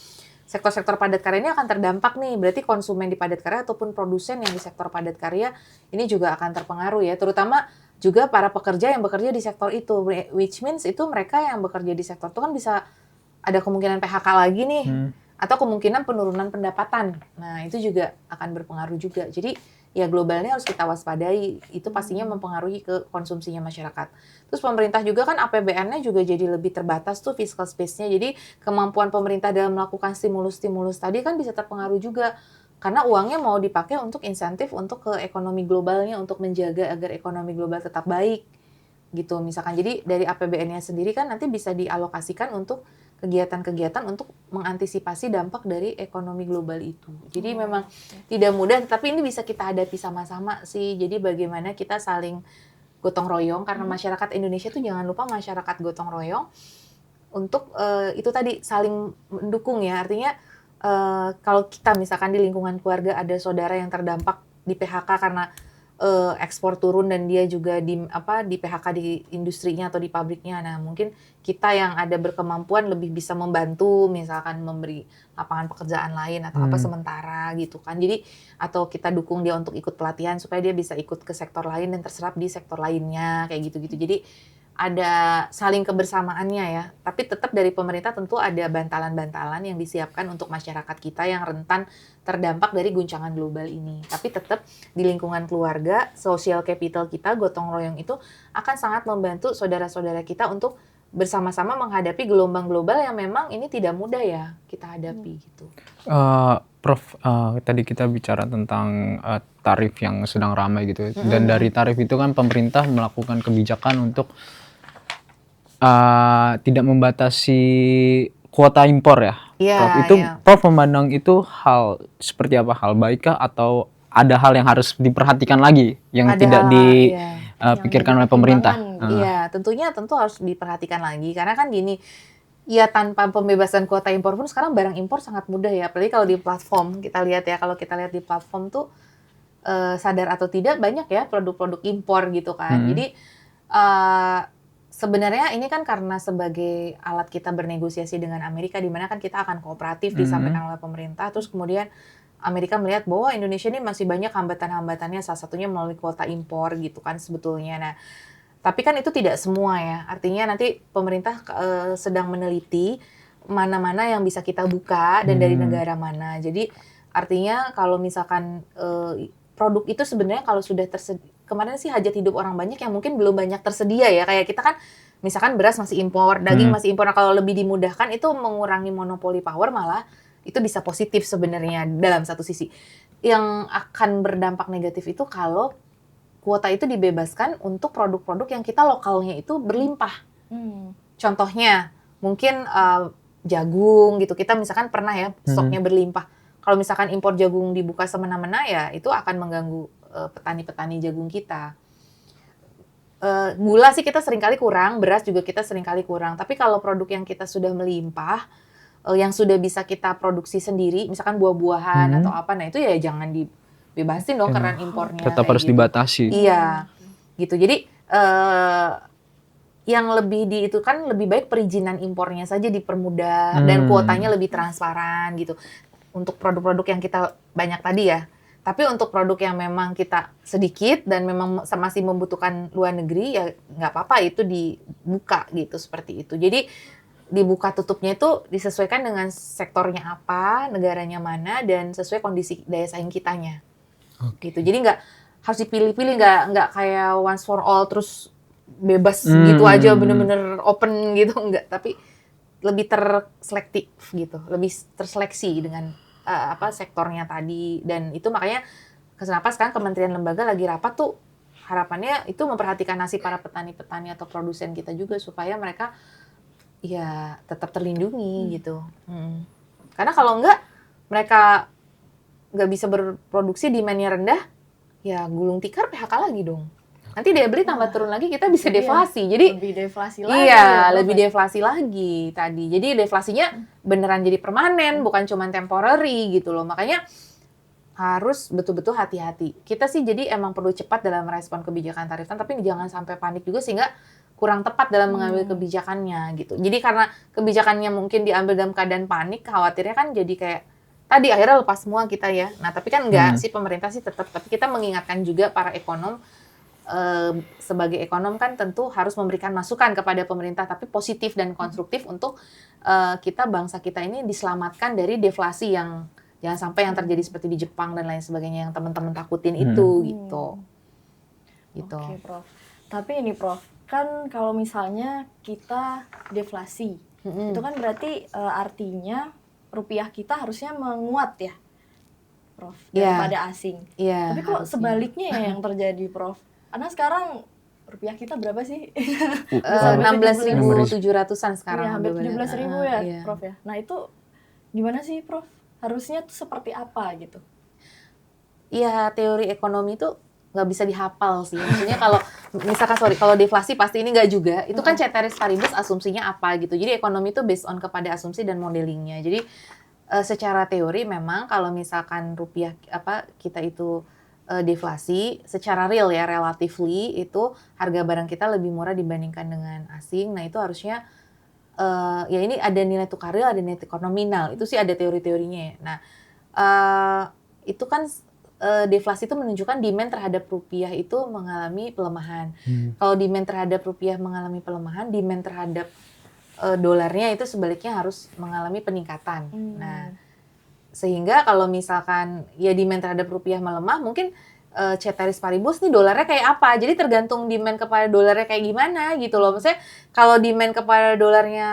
sektor-sektor padat karya ini akan terdampak nih, berarti konsumen di padat karya ataupun produsen yang di sektor padat karya ini juga akan terpengaruh ya, terutama juga para pekerja yang bekerja di sektor itu, which means itu mereka yang bekerja di sektor itu kan bisa ada kemungkinan PHK lagi nih, atau kemungkinan penurunan pendapatan. Nah, itu juga akan berpengaruh juga. Jadi ya globalnya harus kita waspadai, itu pastinya mempengaruhi ke konsumsinya masyarakat. Terus pemerintah juga kan APBN-nya juga jadi lebih terbatas tuh fiscal space-nya, jadi kemampuan pemerintah dalam melakukan stimulus-stimulus tadi kan bisa terpengaruh juga, karena uangnya mau dipakai untuk insentif untuk ke ekonomi globalnya, untuk menjaga agar ekonomi global tetap baik gitu misalkan. Jadi dari APBN-nya sendiri kan nanti bisa dialokasikan untuk kegiatan-kegiatan untuk mengantisipasi dampak dari ekonomi global itu. Jadi memang tidak mudah, tapi ini bisa kita hadapi sama-sama sih. Jadi bagaimana kita saling gotong royong, karena masyarakat Indonesia tuh jangan lupa masyarakat gotong royong untuk itu tadi saling mendukung ya. Artinya kalau kita misalkan di lingkungan keluarga ada saudara yang terdampak di PHK karena ekspor turun dan dia juga di PHK di industrinya atau di pabriknya. Nah, mungkin kita yang ada berkemampuan lebih bisa membantu, misalkan memberi lapangan pekerjaan lain atau apa sementara gitu kan. Jadi atau kita dukung dia untuk ikut pelatihan supaya dia bisa ikut ke sektor lain dan terserap di sektor lainnya kayak gitu-gitu. Jadi ada saling kebersamaannya ya. Tapi tetap dari pemerintah tentu ada bantalan-bantalan yang disiapkan untuk masyarakat kita yang rentan terdampak dari guncangan global ini. Tapi tetap di lingkungan keluarga, social capital kita, gotong royong itu akan sangat membantu saudara-saudara kita untuk bersama-sama menghadapi gelombang global yang memang ini tidak mudah ya kita hadapi gitu. Prof, tadi kita bicara tentang tarif yang sedang ramai gitu. Dan dari tarif itu kan pemerintah melakukan kebijakan untuk tidak membatasi kuota impor ya. Iya, Prof, itu iya. Prof memandang itu hal seperti apa? Hal baikkah atau ada hal yang harus diperhatikan lagi yang Ada, tidak iya. dipikirkan oleh Yang pemerintah? pertimbangan, Iya, tentu harus diperhatikan lagi karena kan gini, ya tanpa pembebasan kuota impor pun sekarang barang impor sangat mudah ya. Apalagi kalau di platform kita lihat ya, kalau kita lihat di platform tuh sadar atau tidak banyak ya produk-produk impor gitu kan. Jadi sebenarnya ini kan karena sebagai alat kita bernegosiasi dengan Amerika, di mana kan kita akan kooperatif disampaikan oleh pemerintah, terus kemudian Amerika melihat bahwa Indonesia ini masih banyak hambatan-hambatannya, salah satunya melalui kuota impor gitu kan sebetulnya. Nah, tapi kan itu tidak semua ya, artinya nanti pemerintah sedang meneliti mana-mana yang bisa kita buka dan dari negara mana. Jadi artinya kalau misalkan produk itu sebenarnya kalau sudah kemarin sih hajat hidup orang banyak yang mungkin belum banyak tersedia ya. Kayak kita kan misalkan beras masih impor, daging masih impor. Nah, kalau lebih dimudahkan itu mengurangi monopoli power malah itu bisa positif sebenarnya dalam satu sisi. Yang akan berdampak negatif itu kalau kuota itu dibebaskan untuk produk-produk yang kita lokalnya itu berlimpah. Contohnya mungkin jagung gitu. Kita misalkan pernah ya stoknya berlimpah. Kalau misalkan impor jagung dibuka semena-mena ya itu akan mengganggu petani-petani jagung kita. Gula sih kita seringkali kurang, beras juga kita seringkali kurang. Tapi kalau produk yang kita sudah melimpah, yang sudah bisa kita produksi sendiri, misalkan buah-buahan atau apa, nah itu ya jangan dibebasin dong keran impornya. Tetap harus gitu. dibatasi. Iya, gitu. Jadi yang lebih itu kan lebih baik perizinan impornya saja dipermudah dan kuotanya lebih transparan gitu. Untuk produk-produk yang kita banyak tadi ya. Tapi untuk produk yang memang kita sedikit dan memang masih membutuhkan luar negeri ya nggak apa-apa itu dibuka gitu seperti itu. Jadi dibuka tutupnya itu disesuaikan dengan sektornya apa, negaranya mana dan sesuai kondisi daya saing kitanya. Gitu. Jadi nggak harus dipilih-pilih, nggak kayak once for all terus bebas gitu aja bener-bener open gitu enggak, tapi lebih terselektif gitu, lebih terseleksi dengan sektornya tadi. Dan itu makanya kenapa sekarang kementerian lembaga lagi rapat tuh harapannya itu memperhatikan nasib para petani-petani atau produsen kita juga supaya mereka ya tetap terlindungi gitu. Karena kalau enggak mereka nggak bisa berproduksi, demand-nya rendah, ya gulung tikar PHK lagi dong. Nanti daya beli tambah turun lagi, kita bisa deflasi. Jadi lebih deflasi lagi. iya, lebih deflasi lagi tadi. Jadi deflasinya beneran jadi permanen, bukan cuma temporary gitu loh. Makanya harus betul-betul hati-hati. Kita sih jadi emang perlu cepat dalam merespon kebijakan tarifan, tapi jangan sampai panik juga sehingga kurang tepat dalam mengambil kebijakannya gitu. Jadi karena kebijakannya mungkin diambil dalam keadaan panik, khawatirnya kan jadi kayak tadi akhirnya lepas semua kita ya. Nah, tapi kan enggak sih, pemerintah sih tetap, tapi kita mengingatkan juga para ekonom, sebagai ekonom kan tentu harus memberikan masukan kepada pemerintah, tapi positif dan konstruktif untuk kita, bangsa kita ini diselamatkan dari deflasi yang jangan sampai yang terjadi seperti di Jepang dan lain sebagainya yang teman-teman takutin itu gitu. Oke, Prof. Tapi ini Prof, kan kalau misalnya kita deflasi, itu kan berarti artinya rupiah kita harusnya menguat ya, Prof, daripada asing. Iya. Tapi kok sebaliknya ya yang terjadi, Prof? Karena sekarang rupiah kita berapa sih? 16.700-an sekarang. Iya, hampir 17.000 ya, iya. Prof ya. Nah itu gimana sih, Prof? Harusnya tuh seperti apa gitu? Iya, teori ekonomi itu nggak bisa dihafal sih. Maksudnya kalau misalkan kalau deflasi pasti ini nggak juga. Itu kan ceteris paribus asumsinya apa gitu. Jadi ekonomi itu based on kepada asumsi dan modelingnya. Jadi secara teori memang kalau misalkan rupiah kita itu deflasi secara real ya, relatively itu harga barang kita lebih murah dibandingkan dengan asing. Nah itu harusnya ya ini ada nilai tukar real, ada nilai tukar nominal. Itu sih ada teori-teorinya ya. Nah itu kan deflasi itu menunjukkan demand terhadap rupiah itu mengalami pelemahan. Kalau demand terhadap rupiah mengalami pelemahan, demand terhadap dolarnya itu sebaliknya harus mengalami peningkatan. Nah, sehingga kalau misalkan ya demand terhadap rupiah melemah, mungkin ceteris paribus nih dolarnya kayak apa. Jadi tergantung demand kepada dolarnya kayak gimana gitu loh. Maksudnya kalau demand kepada dolarnya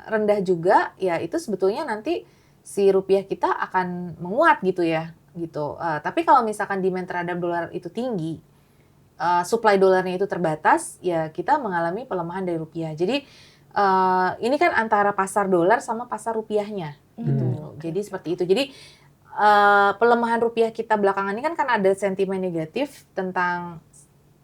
rendah juga, ya itu sebetulnya nanti si rupiah kita akan menguat gitu ya. Gitu. Tapi kalau misalkan demand terhadap dolar itu tinggi, supply dolarnya itu terbatas, ya kita mengalami pelemahan dari rupiah. Jadi ini kan antara pasar dolar sama pasar rupiahnya. Gitu. Jadi seperti itu. Jadi pelemahan rupiah kita belakangan ini kan ada sentimen negatif tentang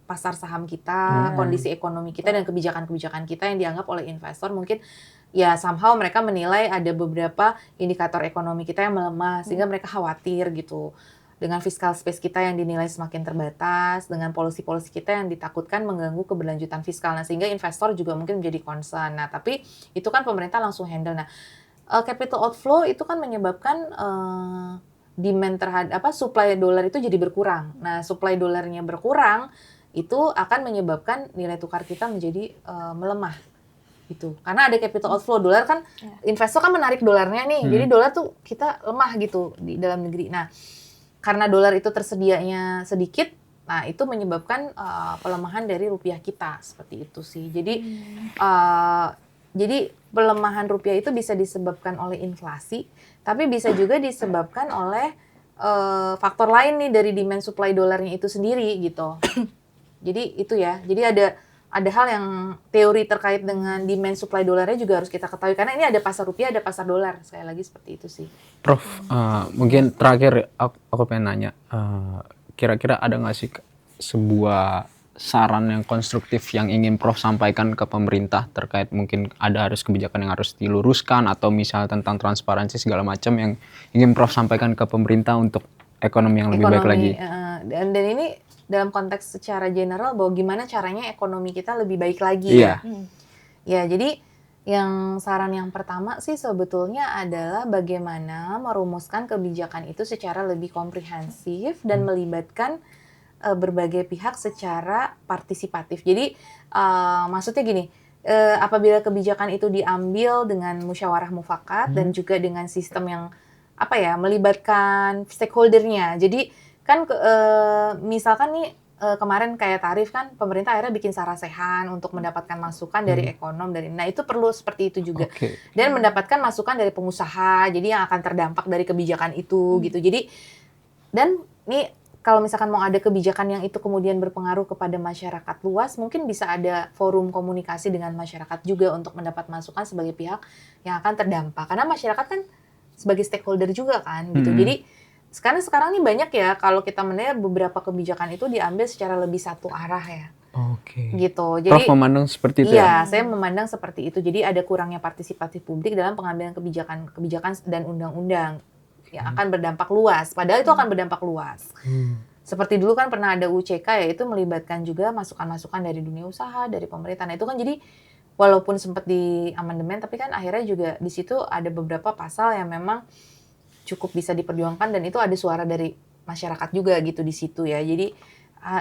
pasar saham kita, kondisi ekonomi kita dan kebijakan-kebijakan kita yang dianggap oleh investor mungkin ya somehow mereka menilai ada beberapa indikator ekonomi kita yang melemah sehingga mereka khawatir gitu. Dengan fiscal space kita yang dinilai semakin terbatas, dengan policy-policy kita yang ditakutkan mengganggu keberlanjutan fiskal. Nah, sehingga investor juga mungkin menjadi concern. Nah, tapi itu kan pemerintah langsung handle. Nah, capital outflow itu kan menyebabkan demand terhadap supply dolar itu jadi berkurang. Nah, supply dolarnya berkurang itu akan menyebabkan nilai tukar kita menjadi melemah gitu. Karena ada capital outflow, dolar kan investor kan menarik dolarnya nih. Jadi dolar tuh kita lemah gitu di dalam negeri. Nah, karena dolar itu tersedianya sedikit, nah itu menyebabkan pelemahan dari rupiah kita seperti itu sih. Jadi pelemahan rupiah itu bisa disebabkan oleh inflasi, tapi bisa juga disebabkan oleh faktor lain nih dari demand supply dolarnya itu sendiri gitu. Jadi itu ya. Jadi ada hal yang teori terkait dengan demand supply dolarnya juga harus kita ketahui karena ini ada pasar rupiah, ada pasar dolar. Sekali lagi seperti itu sih. Prof, mungkin terakhir aku pengen nanya, kira-kira ada nggak sih sebuah saran yang konstruktif yang ingin Prof sampaikan ke pemerintah terkait mungkin ada harus kebijakan yang harus diluruskan atau misal tentang transparansi segala macam yang ingin Prof sampaikan ke pemerintah untuk ekonomi yang lebih baik lagi? Dan ini dalam konteks secara general bahwa gimana caranya ekonomi kita lebih baik lagi. Iya. Ya, jadi yang saran yang pertama sih sebetulnya adalah bagaimana merumuskan kebijakan itu secara lebih komprehensif dan melibatkan berbagai pihak secara partisipatif. Jadi maksudnya gini, apabila kebijakan itu diambil dengan musyawarah mufakat dan juga dengan sistem yang melibatkan stakeholdernya. Jadi kan misalkan nih kemarin kayak tarif kan pemerintah akhirnya bikin sarasehan untuk mendapatkan masukan dari ekonom nah itu perlu seperti itu juga. Dan mendapatkan masukan dari pengusaha jadi yang akan terdampak dari kebijakan itu gitu. Jadi dan nih kalau misalkan mau ada kebijakan yang itu kemudian berpengaruh kepada masyarakat luas, mungkin bisa ada forum komunikasi dengan masyarakat juga untuk mendapat masukan sebagai pihak yang akan terdampak. Karena masyarakat kan sebagai stakeholder juga kan gitu. Jadi sekarang nih banyak ya kalau kita melihat beberapa kebijakan itu diambil secara lebih satu arah ya. Gitu. Jadi Prof memandang seperti itu ya? Saya memandang seperti itu. Jadi ada kurangnya partisipasi publik dalam pengambilan kebijakan dan undang-undang yang akan berdampak luas. Padahal itu akan berdampak luas. Seperti dulu kan pernah ada UCK yaitu melibatkan juga masukan-masukan dari dunia usaha, dari pemerintah. Nah, itu kan jadi walaupun sempat di amandemen tapi kan akhirnya juga di situ ada beberapa pasal yang memang cukup bisa diperjuangkan dan itu ada suara dari masyarakat juga gitu di situ ya. Jadi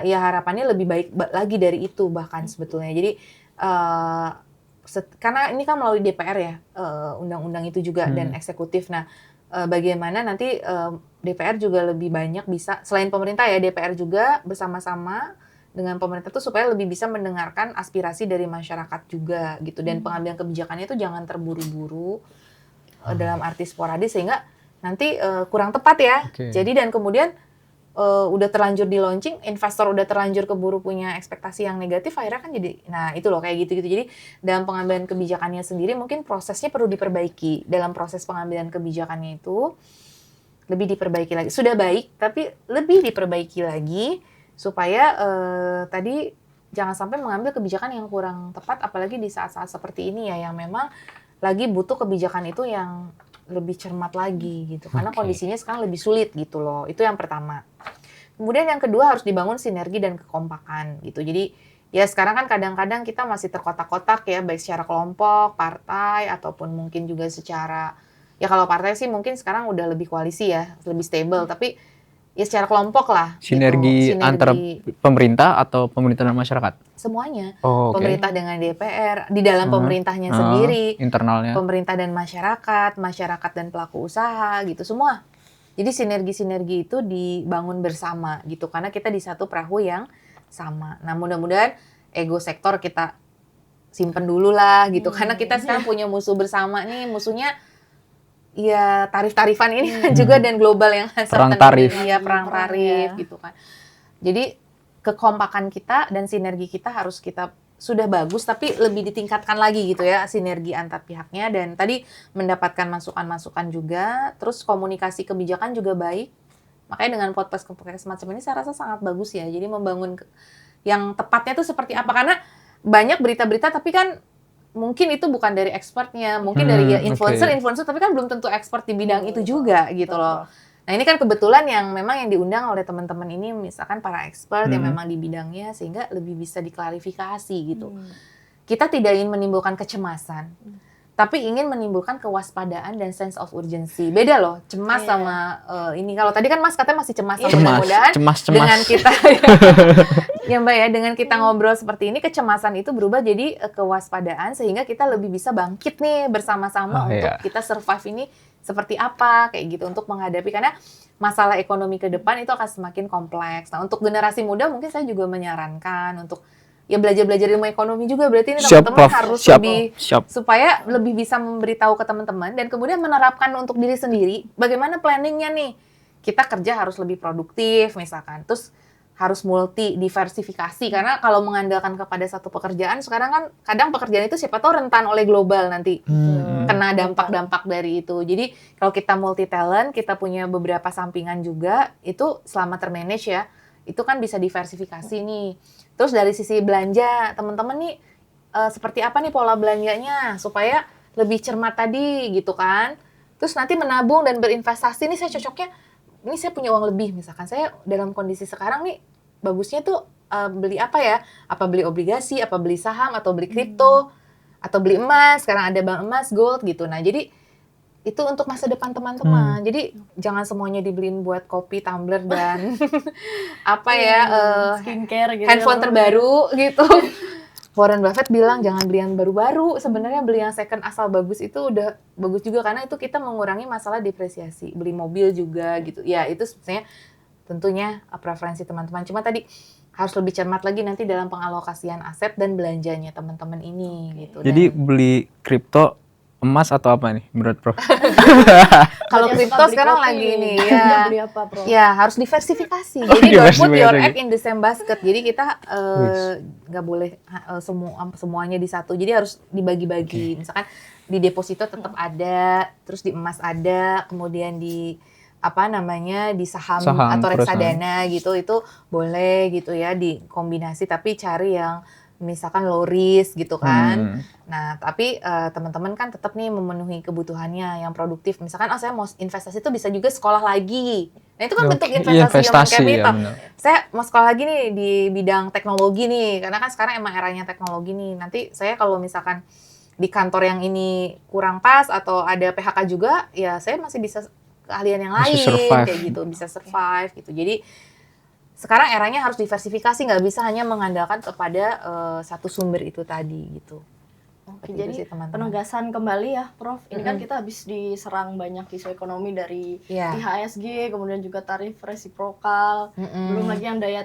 ya harapannya lebih baik lagi dari itu bahkan sebetulnya. Jadi karena ini kan melalui DPR ya undang-undang itu juga dan eksekutif. Nah, bagaimana nanti DPR juga lebih banyak bisa selain pemerintah ya DPR juga bersama-sama dengan pemerintah tuh supaya lebih bisa mendengarkan aspirasi dari masyarakat juga gitu dan pengambilan kebijakannya itu jangan terburu-buru dalam arti sporadis sehingga nanti kurang tepat ya. Jadi dan kemudian udah terlanjur di launching, investor udah terlanjur keburu punya ekspektasi yang negatif, akhirnya kan jadi, nah itu loh kayak gitu-gitu. Jadi dalam pengambilan kebijakannya sendiri mungkin prosesnya perlu diperbaiki. Dalam proses pengambilan kebijakannya itu lebih diperbaiki lagi. Sudah baik, tapi lebih diperbaiki lagi supaya tadi jangan sampai mengambil kebijakan yang kurang tepat, apalagi di saat-saat seperti ini ya, yang memang lagi butuh kebijakan itu yang lebih cermat lagi gitu. Karena kondisinya sekarang lebih sulit gitu loh. Itu yang pertama. Kemudian yang kedua harus dibangun sinergi dan kekompakan gitu. Jadi ya sekarang kan kadang-kadang kita masih terkotak-kotak ya, baik secara kelompok, partai, ataupun mungkin juga secara, ya kalau partai sih mungkin sekarang udah lebih koalisi ya, lebih stable, tapi ya secara kelompok lah. Sinergi gitu. antara pemerintah atau pemerintah dan masyarakat? Semuanya. Oh, oke. Pemerintah dengan DPR, di dalam pemerintahnya sendiri, internalnya. pemerintah dan masyarakat, masyarakat dan pelaku usaha gitu semua. Jadi sinergi-sinergi itu dibangun bersama gitu, karena kita di satu perahu yang sama. Nah mudah-mudahan ego sektor kita simpen dulu lah gitu, karena kita sekarang punya musuh bersama nih, musuhnya ya tarif-tarifan ini kan juga dan global yang Perang tarif. Iya, perang tarif gitu kan. Jadi kekompakan kita dan sinergi kita harus kita sudah bagus, tapi lebih ditingkatkan lagi gitu ya sinergi antar pihaknya, dan tadi mendapatkan masukan-masukan juga, terus komunikasi kebijakan juga baik. Makanya dengan podcast semacam ini saya rasa sangat bagus ya. Jadi membangun yang tepatnya itu seperti apa, karena banyak berita-berita tapi kan mungkin itu bukan dari expertnya, mungkin dari ya influencer, tapi kan belum tentu expert di bidang itu juga gitu loh. Nah ini kan kebetulan yang memang yang diundang oleh teman-teman ini misalkan para expert yang memang di bidangnya, sehingga lebih bisa diklarifikasi gitu. Kita tidak ingin menimbulkan kecemasan, tapi ingin menimbulkan kewaspadaan dan sense of urgency. Beda loh, cemas sama ini. Kalau tadi kan Mas katanya masih cemas, mudah-mudahan dengan kita ya Mbak ya, dengan kita ngobrol seperti ini, kecemasan itu berubah jadi kewaspadaan, sehingga kita lebih bisa bangkit nih bersama-sama untuk kita survive ini seperti apa kayak gitu, untuk menghadapi, karena masalah ekonomi ke depan itu akan semakin kompleks. Nah untuk generasi muda mungkin saya juga menyarankan untuk ya belajar ilmu ekonomi juga, berarti ini teman-teman harus lebih supaya lebih bisa memberitahu ke teman-teman dan kemudian menerapkan untuk diri sendiri bagaimana planningnya nih. Kita kerja harus lebih produktif misalkan, terus harus multi diversifikasi, karena kalau mengandalkan kepada satu pekerjaan sekarang kan kadang pekerjaan itu siapa tahu rentan oleh global nanti kena dampak-dampak dari itu. Jadi kalau kita multi talent, kita punya beberapa sampingan juga, itu selama termanage ya, itu kan bisa diversifikasi nih. Terus dari sisi belanja, teman-teman nih seperti apa nih pola belanjanya supaya lebih cermat tadi gitu kan. Terus nanti menabung dan berinvestasi, nih saya cocoknya, ini saya punya uang lebih misalkan, saya dalam kondisi sekarang nih bagusnya tuh beli apa ya? Apa beli obligasi, apa beli saham, atau beli kripto, atau beli emas, sekarang ada bank emas, gold gitu. Nah jadi itu untuk masa depan teman-teman. Jadi jangan semuanya dibeliin buat kopi, tumbler dan apa ya skincare gitu, handphone terbaru gitu. Warren Buffett bilang jangan beli yang baru-baru. Sebenarnya beli yang second asal bagus itu udah bagus juga, karena itu kita mengurangi masalah depresiasi. Beli mobil juga gitu. Ya itu sebenarnya tentunya preferensi teman-teman. Cuma tadi harus lebih cermat lagi nanti dalam pengalokasian aset dan belanjanya teman-teman ini gitu. Jadi beli kripto, emas atau apa nih menurut Prof? Kalau kripto sekarang lagi ini ya. Beli apa, Prof? Ya harus diversifikasi. Jadi don't put your egg in the same basket. Jadi kita nggak boleh semuanya di satu. Jadi harus dibagi-bagi. Misalkan di deposito tetap ada, terus di emas ada, kemudian di di saham atau reksadana gitu, itu boleh gitu ya dikombinasi, tapi cari yang misalkan low risk gitu kan. Nah, tapi teman-teman kan tetap nih memenuhi kebutuhannya yang produktif. Misalkan saya mau investasi itu bisa juga sekolah lagi. Nah, itu kan bentuk investasi human capital. Ya, saya mau sekolah lagi nih di bidang teknologi nih, karena kan sekarang emang eranya teknologi nih. Nanti saya kalau misalkan di kantor yang ini kurang pas atau ada PHK juga, ya saya masih bisa keahlian yang lain kayak gitu, bisa survive gitu. Jadi sekarang eranya harus diversifikasi, nggak bisa hanya mengandalkan kepada satu sumber itu tadi gitu. Oke, jadi penegasan kembali ya, Prof. Ini kan kita habis diserang banyak isu ekonomi dari IHSG, kemudian juga tarif resiprokal, belum lagi yang daya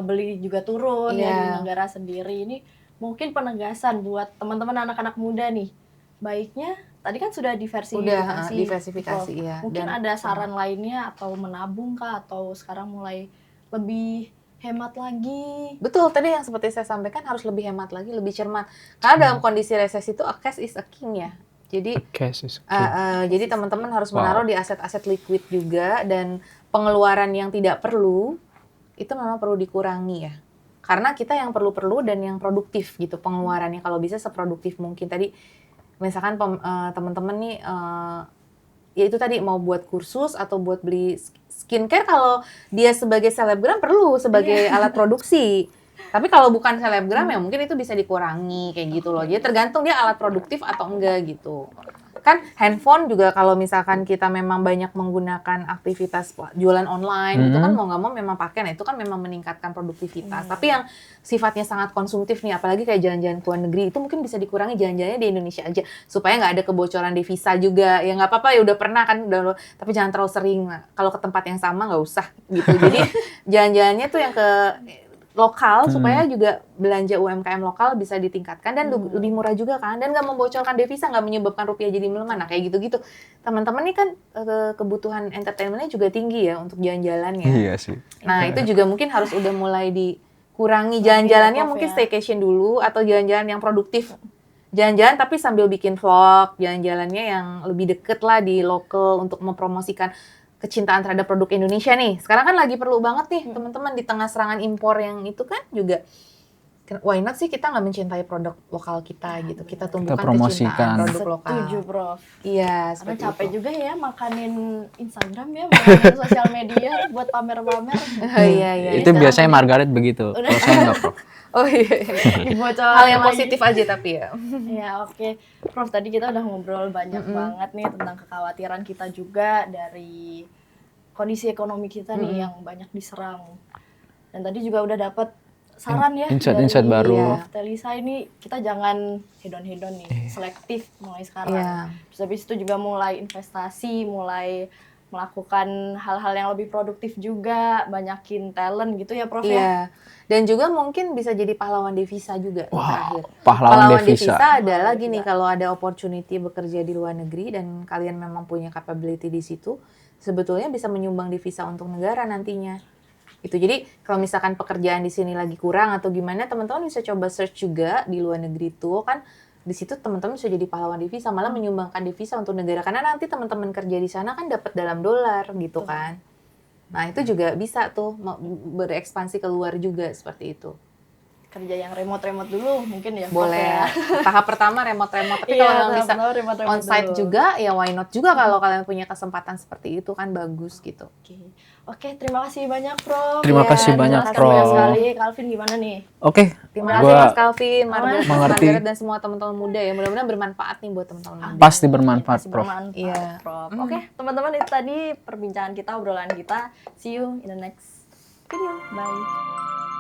beli juga turun ya di negara sendiri. Ini mungkin penegasan buat teman-teman anak-anak muda nih. Baiknya tadi kan sudah diversifikasi ya. Mungkin ada saran lainnya, atau menabung kah, atau sekarang mulai lebih hemat lagi? Betul, tadi yang seperti saya sampaikan harus lebih hemat lagi, lebih cermat. Karena dalam kondisi resesi itu a cash is a king ya. Jadi jadi teman-teman harus menaruh di aset-aset liquid juga, dan pengeluaran yang tidak perlu itu memang perlu dikurangi ya. Karena kita yang perlu-perlu dan yang produktif gitu pengeluarannya, kalau bisa seproduktif mungkin. Tadi misalkan teman-teman nih ya itu tadi mau buat kursus atau buat beli skincare, kalau dia sebagai selebgram perlu sebagai alat produksi. Tapi kalau bukan selebgram ya mungkin itu bisa dikurangi kayak gitu loh. Jadi tergantung dia alat produktif atau enggak gitu. Kan handphone juga kalau misalkan kita memang banyak menggunakan aktivitas jualan online itu kan mau nggak mau memang pakai, nah itu kan memang meningkatkan produktivitas. Tapi yang sifatnya sangat konsumtif nih, apalagi kayak jalan-jalan ke luar negeri, itu mungkin bisa dikurangi jalan-jalannya di Indonesia aja supaya nggak ada kebocoran devisa juga. Ya nggak apa-apa, ya udah pernah kan, tapi jangan terlalu sering. Nah, kalau ke tempat yang sama nggak usah gitu. Jadi jalan-jalannya tuh yang ke lokal supaya juga belanja UMKM lokal bisa ditingkatkan dan lebih murah juga kan, dan nggak membocorkan devisa, nggak menyebabkan rupiah jadi melemah. Nah kayak gitu-gitu teman-teman nih kan kebutuhan entertainmentnya juga tinggi ya untuk jalan-jalan ya. Iya sih. Nah itu juga mungkin harus udah mulai dikurangi jalan-jalannya, mungkin staycation dulu atau jalan-jalan yang produktif. Jalan-jalan tapi sambil bikin vlog, jalan-jalannya yang lebih deket lah di lokal untuk mempromosikan kecintaan terhadap produk Indonesia nih. Sekarang kan lagi perlu banget nih teman-teman di tengah serangan impor yang itu kan juga. Why not sih kita nggak mencintai produk lokal kita gitu. Kita tumbuhkan promosikan. kecintaan produk lokal. Setuju, Prof. Iya, Karena seperti capek itu. juga ya makanin Instagram ya, makanin sosial media buat pamer-pamer. Iya, iya. Itu biasanya Margaret begitu. Kalau saya enggak, Prof. Oh iya. Dibocorin Hal yang lagi. positif aja tapi ya. Ya oke, Prof, tadi kita udah ngobrol banyak banget nih tentang kekhawatiran kita juga dari kondisi ekonomi kita nih yang banyak diserang. Dan tadi juga udah dapat saran ya Insight baru. Prof Telisa ini, kita jangan hedon-hedon nih, selektif mulai sekarang. Iya. Terus habis itu juga mulai investasi, mulai melakukan hal-hal yang lebih produktif juga, banyakin talent gitu ya Prof ya. Iya. Dan juga mungkin bisa jadi pahlawan devisa juga terakhir. Pahlawan devisa. adalah gini, kalau ada opportunity bekerja di luar negeri dan kalian memang punya capability di situ, sebetulnya bisa menyumbang devisa untuk negara nantinya. Itu jadi kalau misalkan pekerjaan di sini lagi kurang atau gimana, teman-teman bisa coba search juga di luar negeri tuh kan. Di situ teman-teman bisa jadi pahlawan devisa, malah menyumbangkan devisa untuk negara, karena nanti teman-teman kerja di sana kan dapat dalam dolar gitu kan. Nah, itu juga bisa tuh berekspansi keluar juga seperti itu. Kerja yang remote-remote dulu mungkin ya. Boleh. Ya. Tahap pertama remote-remote, tapi Iya, kalau yang tahap bisa pertama remote-remote on-site dulu. juga, ya why not juga kalau kalian punya kesempatan seperti itu kan bagus gitu. Oke, terima kasih banyak Prof. Terima Ya, kasih banyak, menjelaskan Prof. banyak sekali. Calvin gimana nih? Oke, Terima kasih gua Mas Calvin, mengerti. Margaret dan semua teman-teman muda ya. Mudah-mudahan bermanfaat nih buat teman-teman muda. pasti bermanfaat, Masih Prof. bermanfaat, Iya. Prof. Oke, teman-teman, itu tadi perbincangan kita, obrolan kita. See you in the next video. Bye.